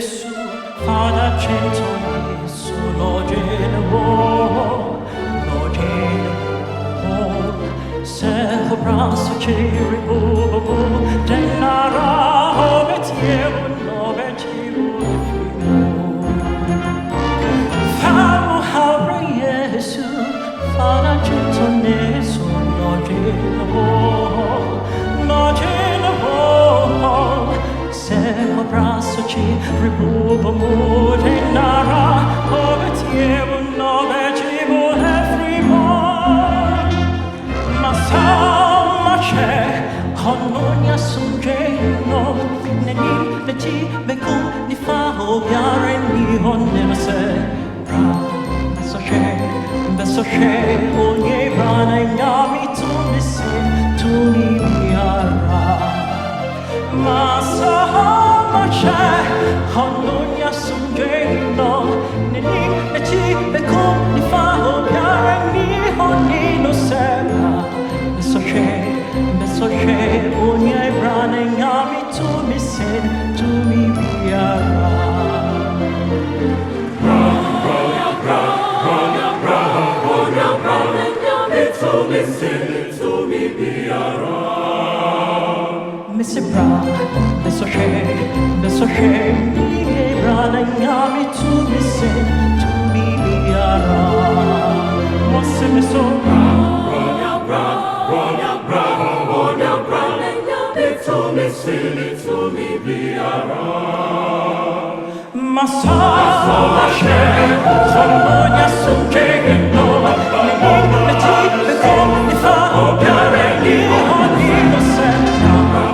Yesu, Father Cento Yesu, Lord General, Lord General, Seho Brasso Chiribo, Denara, Obetievo, Nobetivo, Famo Havre Yesu, Father Cento Yesu, Lord General, Lord General, Seho Brasso Chiribo, Denara, Obetievo, Nobetivo, everyone. Masama c'è, Hononia sungeno, Neni, Leti, Beku, Ni fa obiare, Ni honne se, Beso c'è, ogni brana ignami, tu mi sei, tu mi viara. Masama c'è, Hononia sungeno, Neni, Leti, Beku, Ni fa obiare, Ni honne no sembra. Beso c'è, ogni brana ignami, tu mi sei, tu mi viara. Messi bra, beso c'è, mi brana ignami, tu mi sei, tu mi viara. Mosse messo Masama c'è, Hononia sungeno, Neni, Leti, Beku, Ni fa obiare, Ni honne no sembra.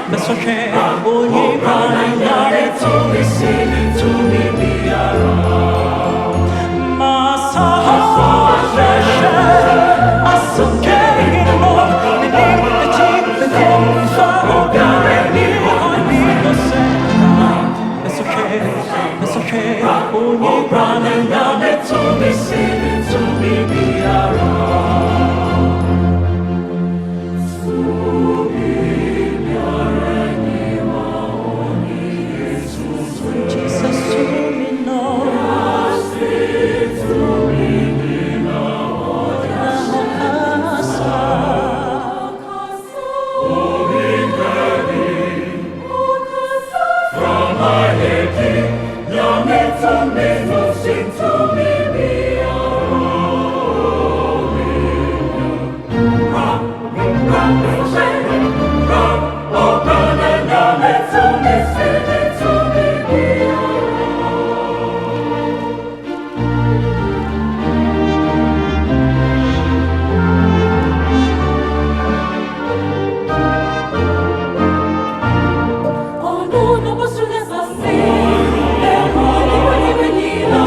Beso c'è, ogni brana ignami, tu mi sei, tu mi viara. Masama c'è, sungeno, Neni, Leti, Beku, Ni fa obiare, Ni honne no sembra. Beso c'è, ogni brana ignami, tu mi sei, tu mi viara. Oh no, no posso nessuno, e poi venire.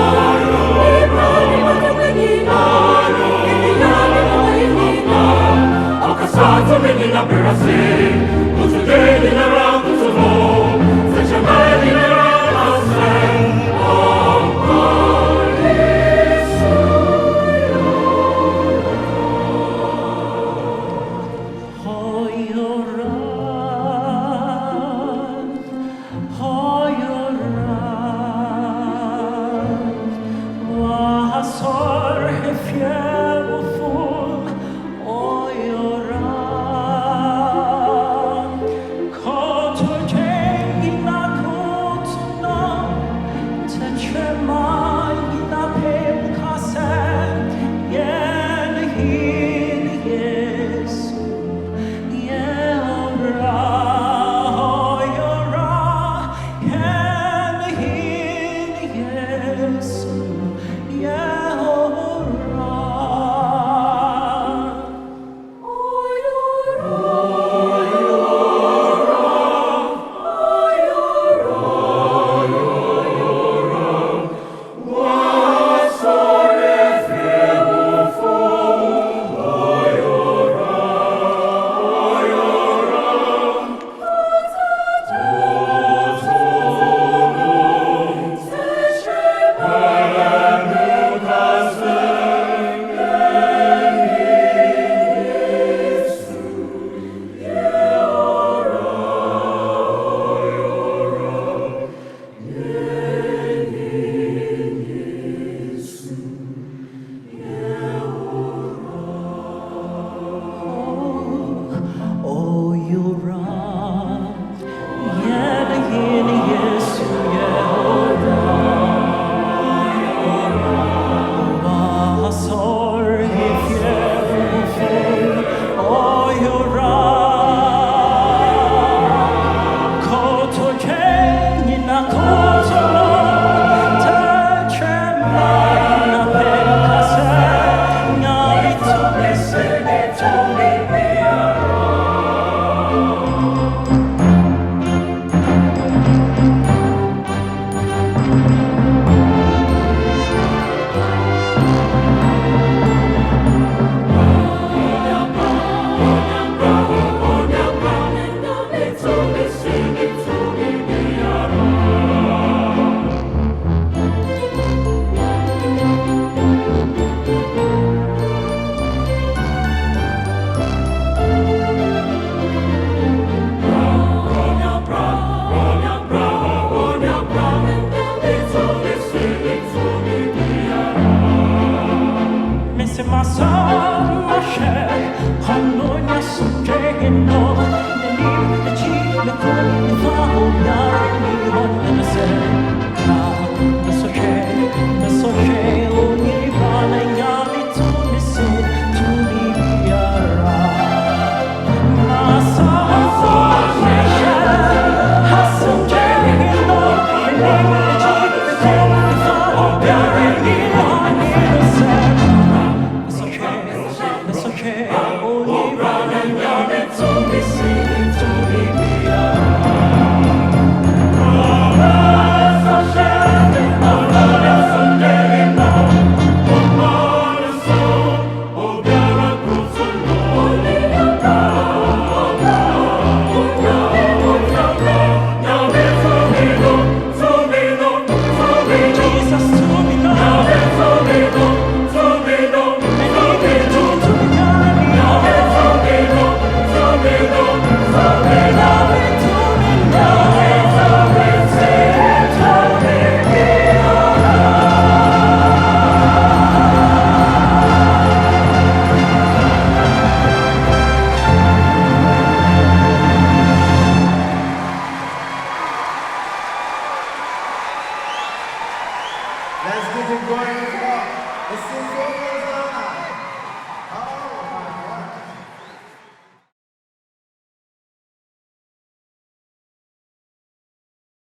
Let's get it going. The Symphonials.